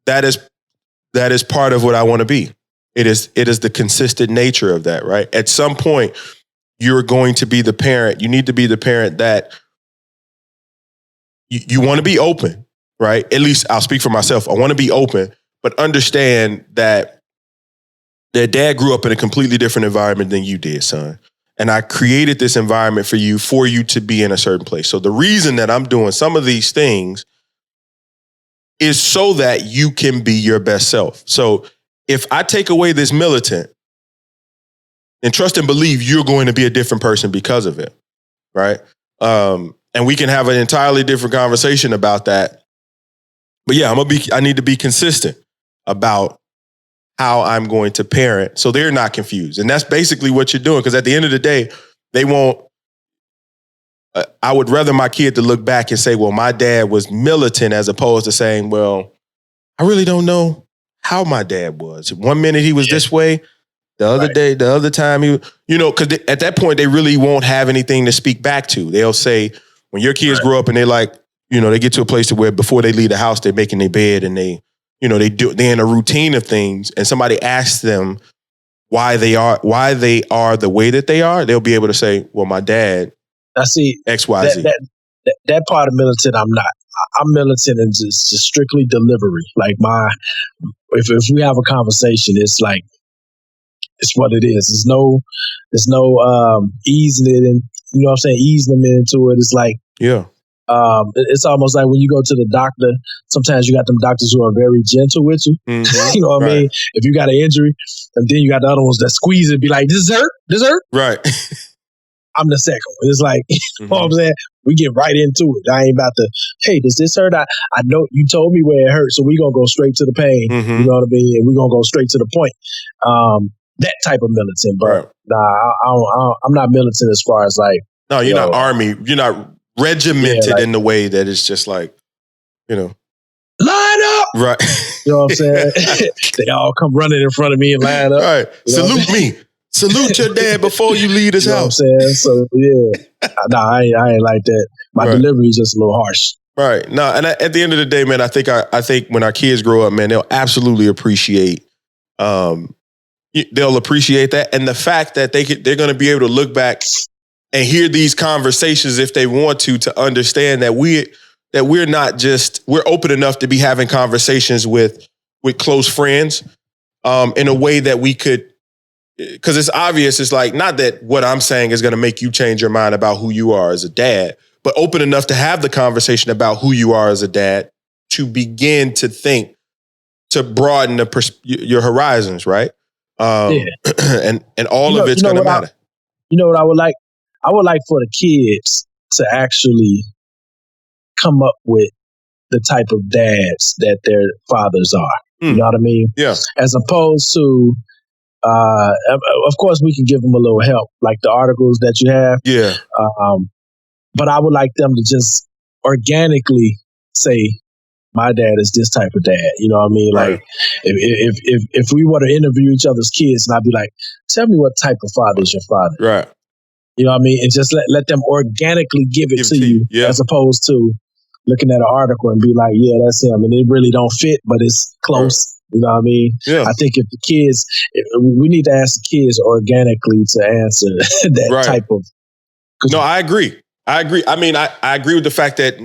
that is part of what I want to be. It is the consistent nature of that, right? At some point, you're going to be the parent. You need to be the parent that you want to be open, right? At least I'll speak for myself. I want to be open, but understand that their dad grew up in a completely different environment than you did, son. And I created this environment for you to be in a certain place. So the reason that I'm doing some of these things is so that you can be your best self. So if I take away this militant, and trust and believe you're going to be a different person because of it, right? And we can have an entirely different conversation about that. But yeah, I need to be consistent about how I'm going to parent so they're not confused. And that's basically what you're doing. Because at the end of the day, they won't, I would rather my kid to look back and say, well, my dad was militant, as opposed to saying, well, I really don't know how my dad was. One minute he was this way, the other time he, because at that point they really won't have anything to speak back to. They'll say, when your kids grow up and they like, they get to a place to where before they leave the house, they're making their bed and they're in a routine of things, and somebody asks them why they are the way that they are, they'll be able to say, well, my dad, I see X, Y, Z. That part of militant, I'm not. I'm militant in just strictly delivery. Like if we have a conversation, it's like, it's what it is. There's no easing it in, what I'm saying, easing them into it. It's like, it's almost like when you go to the doctor, sometimes you got them doctors who are very gentle with you. Mm-hmm. You know what I mean? If you got an injury, and then you got the other ones that squeeze it, be like, this hurt? Right. I'm the second one. It's like, you know what I'm saying? We get right into it. I ain't about to, hey, does this hurt? I know you told me where it hurts, so we're going to go straight to the pain. Mm-hmm. You know what I mean? And we're going to go straight to the point. That type of militant. But I'm not militant as far as like. No, you're not army. You're not regimented in the way that it's just like, line up. Right. You know what I'm saying? They all come running in front of me and line up. Right. Salute me. Salute your dad before you leave this house. You know what I'm saying? So, yeah. I ain't like that. My delivery is just a little harsh. Right. No, and at the end of the day, man, I think when our kids grow up, man, they'll absolutely appreciate they'll appreciate that. And the fact that they're going to be able to look back and hear these conversations if they want to understand that we're not just, we're open enough to be having conversations with close friends in a way that we could, because it's obvious, it's like, not that what I'm saying is going to make you change your mind about who you are as a dad, but open enough to have the conversation about who you are as a dad to begin to think, to broaden your horizons, right? And all of it's going to matter. You know what I would like? I would like for the kids to actually come up with the type of dads that their fathers are. You know what I mean? Yeah. As opposed to, of course, we can give them a little help, like the articles that you have. Yeah. But I would like them to just organically say, my dad is this type of dad. You know what I mean? Right. Like, if we were to interview each other's kids, and I'd be like, tell me what type of father is your father? Right. You know what I mean? And just let them organically give it to you, as opposed to looking at an article and be like, yeah, that's him. And it really don't fit, but it's close. Right. You know what I mean? Yeah. I think if the kids, we need to ask the kids organically to answer that type of. No, I agree. I mean, I agree with the fact that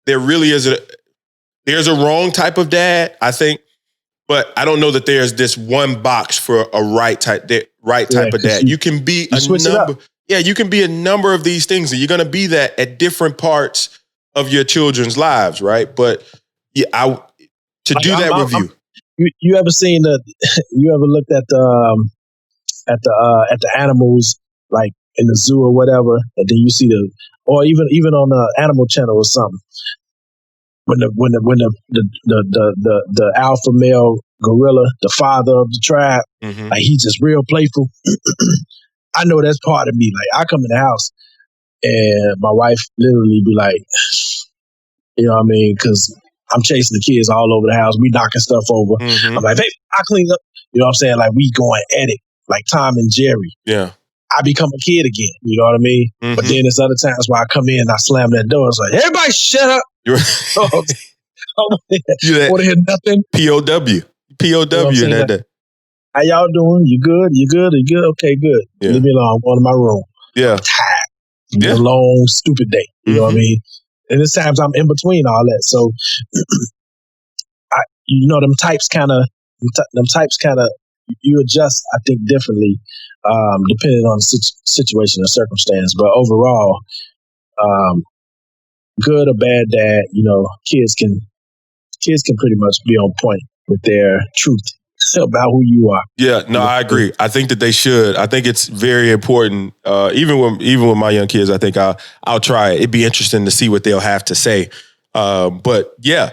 there really is there's a wrong type of dad, I think, but I don't know that there's this one box for a right type of dad. You can be a number. Yeah, you can be a number of these things, and you're going to be that at different parts of your children's lives, right? But yeah, review. You ever seen you ever looked at the animals, like in the zoo or whatever, and then you see or even on the Animal Channel or something, when the alpha male gorilla, the father of the tribe, like he's just real playful. I know that's part of me. Like I come in the house and my wife literally be like, you know what I mean? Because I'm chasing the kids all over the house. We knocking stuff over. I'm like, hey, I clean up. You know what I'm saying? Like we going at it, like Tom and Jerry. Yeah. I become a kid again. You know what I mean? But then there's other times where I come in and I slam that door. It's like, everybody shut up. I don't want to hear nothing. POW. You know that. How y'all doing? You good? You good? You good? Okay, good. Yeah. Leave me alone. I'm going to my room. Yeah. I'm tired. It's been a long, stupid day. You know what I mean? And there's times I'm in between all that. So, them types kind of, you adjust, I think, differently, depending on the situation or circumstance. But overall, good or bad dad, kids can pretty much be on point with their truth. about who you are. Yeah, no, I agree. I think that they should. I think it's very important. Even with my young kids, I think I'll try it. It'd be interesting to see what they'll have to say. But yeah,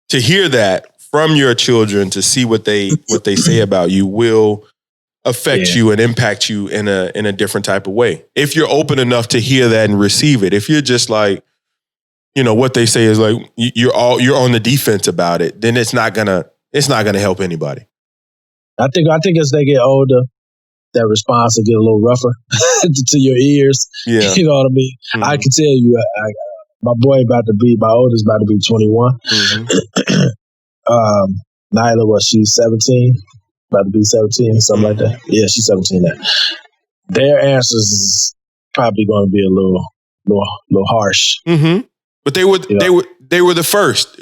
to hear that from your children, to see what they say about you will affect you and impact you in a different type of way. If you're open enough to hear that and receive it. If you're just like, what they say is like you're on the defense about it, then it's not gonna help anybody. I think as they get older, that response will get a little rougher to your ears. Yeah. You know what I mean? Mm-hmm. I can tell you, my oldest about to be 21. Mm-hmm. Nyla, she's 17, about to be 17, something like that. Yeah, she's 17 now. Their answers is probably going to be a little harsh. Mm-hmm. But they were the first.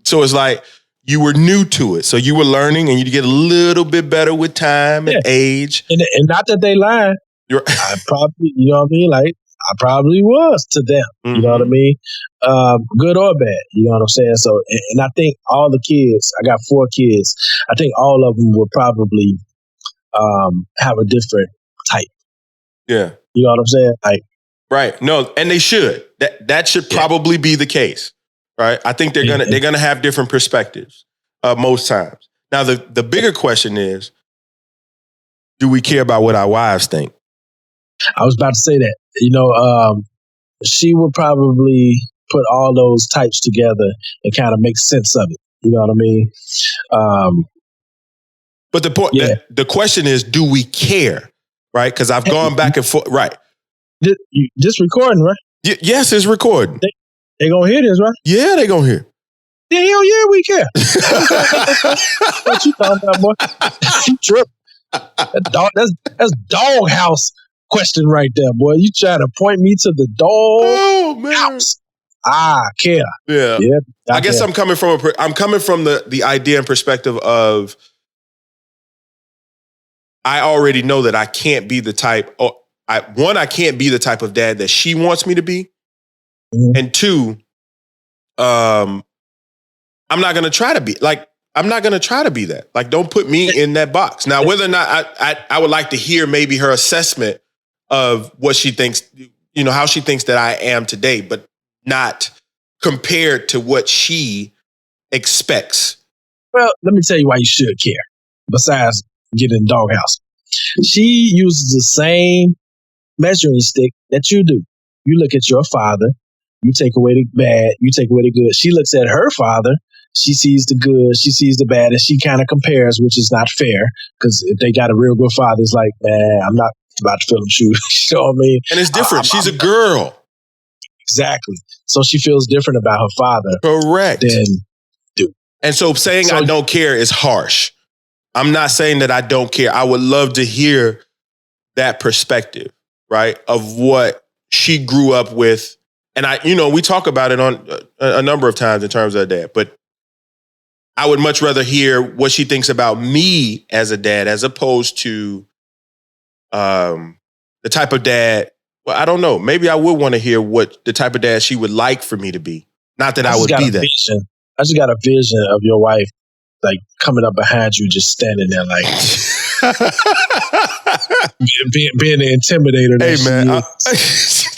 So it's like, you were new to it, so you were learning, and you get a little bit better with time and age. And not that they lied. I probably, you know what I mean? Like, I probably was to them. Mm-hmm. You know what I mean? Good or bad. You know what I'm saying? So, and I think all the kids, I got 4 kids. I think all of them will probably have a different type. Yeah. You know what I'm saying? Like, right. No, and they should. That should probably be the case. Right. I think they're gonna have different perspectives most times. Now the bigger question is, do we care about what our wives think? I was about to say that. She would probably put all those types together and kind of make sense of it. You know what I mean? But the point, the question is, do we care? Right? Because I've gone back and forth. Right. This recording, right? Yes, it's recording. They gonna hear this, right? Yeah, they gonna hear. Yeah, hell yeah, we care. What you talking about, boy? You tripping. That's doghouse question right there, boy. You try to point me to the dog house. I care. Yeah. I guess I'm coming from the idea and perspective of, I already know that I can't be the type. I can't be the type of dad that she wants me to be. Mm-hmm. And 2, I'm not going to try to be that. Like, don't put me in that box. Now, whether or not I would like to hear maybe her assessment of what she thinks, how she thinks that I am today, but not compared to what she expects. Well, let me tell you why you should care. Besides getting in the doghouse, she uses the same measuring stick that you do. You look at your father. You take away the bad, you take away the good. She looks at her father, she sees the good, she sees the bad, and she kind of compares, which is not fair, because if they got a real good father, it's like, man, I'm not about to feel them shoes. You know what I mean? And it's different. She's a girl. Exactly. So she feels different about her father. Correct. Than do. And so saying I don't care is harsh. I'm not saying that I don't care. I would love to hear that perspective, right, of what she grew up with. And we talk about it on a number of times in terms of that, but I would much rather hear what she thinks about me as a dad, as opposed to the type of dad. Well, I don't know. Maybe I would want to hear what the type of dad she would like for me to be. Not that I would be that. I just got a vision of your wife, like, coming up behind you, just standing there, like being the intimidator. Hey man,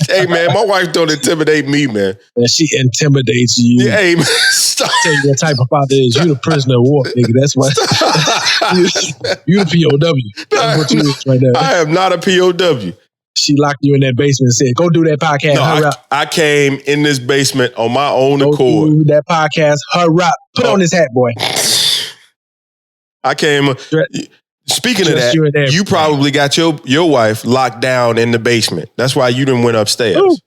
hey man, my wife don't intimidate me, man. And she intimidates you. Yeah, hey man, stop. Tell you what type of father is. You the prisoner of war, nigga. That's why you the POW. That's what you is right now. I am not a POW. She locked you in that basement and said, "Go do that podcast." No, I came in this basement on my own accord. Do that podcast. Hurry up. Put on this hat, boy. I came. Speaking of that, you probably got your wife locked down in the basement. That's why you didn't went upstairs. Ooh,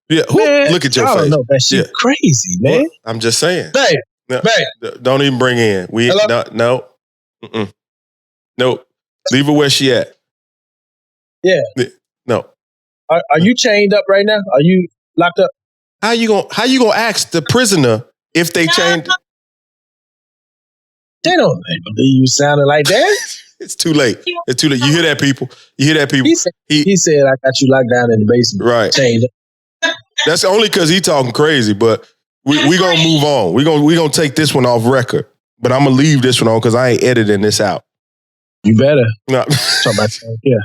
yeah, man, look at your I face. don't know, that shit crazy, man. Well, I'm just saying. Babe. Don't even bring in. No. Nope. Leave her where she at. Yeah. No. Are you chained up right now? Are you locked up? How you gonna ask the prisoner if they chained? They don't believe you sounding like that. It's too late. It's too late. You hear that, people? He said, I got you locked down in the basement. Right. Chained up. That's only because he talking crazy, but we gonna move on. We gonna take this one off record. But I'm gonna leave this one on because I ain't editing this out. You better. No. Talk about yeah.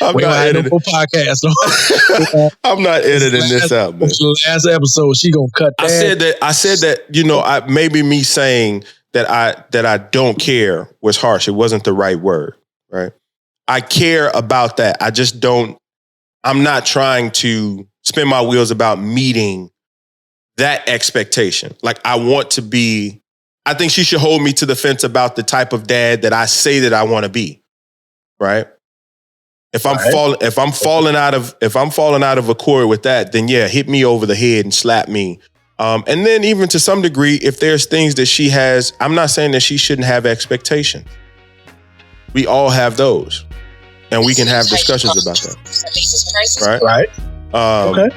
I'm we not had no editing. more podcast. I'm not editing this out, man. The last episode, she gonna cut that. I said that, you know, maybe me saying that I don't care was harsh. It wasn't the right word, right? I care about that. I just don't, I'm not trying to spin my wheels about meeting that expectation. Like I think she should hold me to the fence about the type of dad that I say that I want to be. Right? If I'm falling out of accord with that, then yeah, hit me over the head and slap me. And then even to some degree, if there's things that she has, I'm not saying that she shouldn't have expectations. We all have those. And we can have discussions about that. Right. Okay.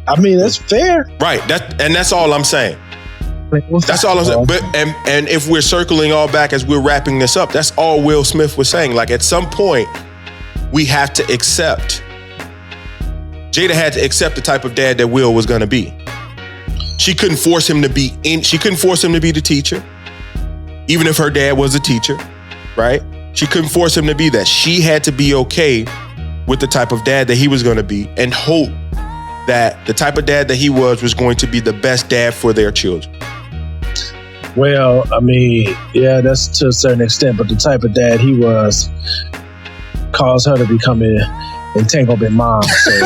I mean, that's fair. Right. That's all I'm saying. That's all I'm saying. But and if we're circling all back as we're wrapping this up, that's all Will Smith was saying. Like at some point, we have to accept. Jada had to accept the type of dad that Will was going to be. She couldn't force him to be the teacher, even if her dad was a teacher, right? She couldn't force him to be that. She had to be okay with the type of dad that he was going to be and hope that the type of dad that he was going to be the best dad for their children. Well, I mean, yeah, that's to a certain extent, but the type of dad he was caused her to become an entanglement mom. So, you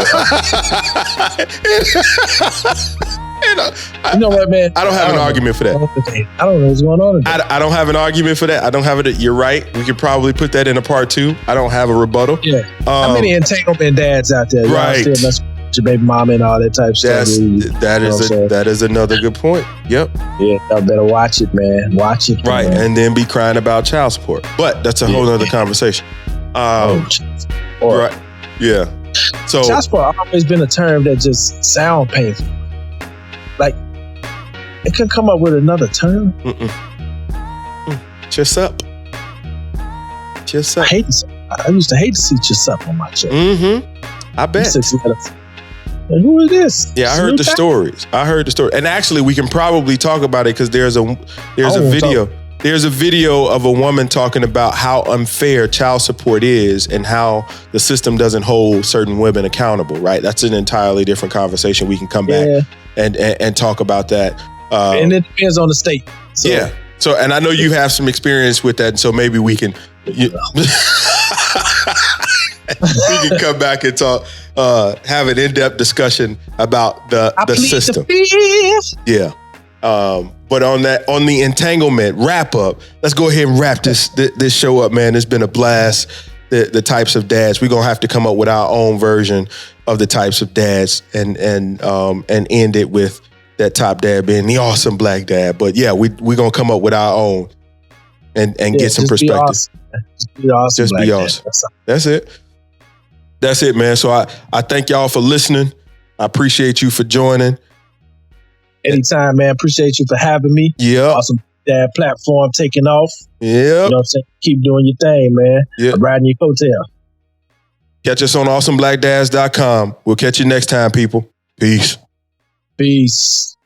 know what, man? I don't have an argument for that. I don't know what's going on today. I don't have an argument for that. I don't have it. You're right. We could probably put that in a part 2. I don't have a rebuttal. Yeah. How many entanglement dads out there? Right. Y'all still mess with your baby mama and all that type of stuff. That is another good point. Yep. Yeah, y'all better watch it, man. Watch it. Right. Man. And then be crying about child support. But that's a whole other conversation. Right. Yeah. So child support has always been a term that just sound painful. Like, it could come up with another term. Just up. I used to hate to see just up on my check. I bet. And who is this? Yeah, I heard the stories. And actually, we can probably talk about it because there's a video. There's a video of a woman talking about how unfair child support is and how the system doesn't hold certain women accountable, right? That's an entirely different conversation. We can come back and talk about that. And it depends on the state. So. Yeah. So, and I know you have some experience with that, so maybe we can we can come back and talk, have an in-depth discussion about the system. Yeah. But on the entanglement wrap up, let's go ahead and wrap this show up, man. It's been a blast. The types of dads, we're gonna have to come up with our own version of the types of dads and end it with that top dad being the awesome black dad. But yeah, we're gonna come up with our own and get some perspective. Just be awesome. That's it. That's it, man. So I thank y'all for listening. I appreciate you for joining. Anytime, man. Appreciate you for having me. Yeah. Awesome dad platform taking off. Yeah. You know what I'm saying? Keep doing your thing, man. Yeah. I'm riding your coattail. Catch us on awesomeblackdads.com. We'll catch you next time, people. Peace. Peace.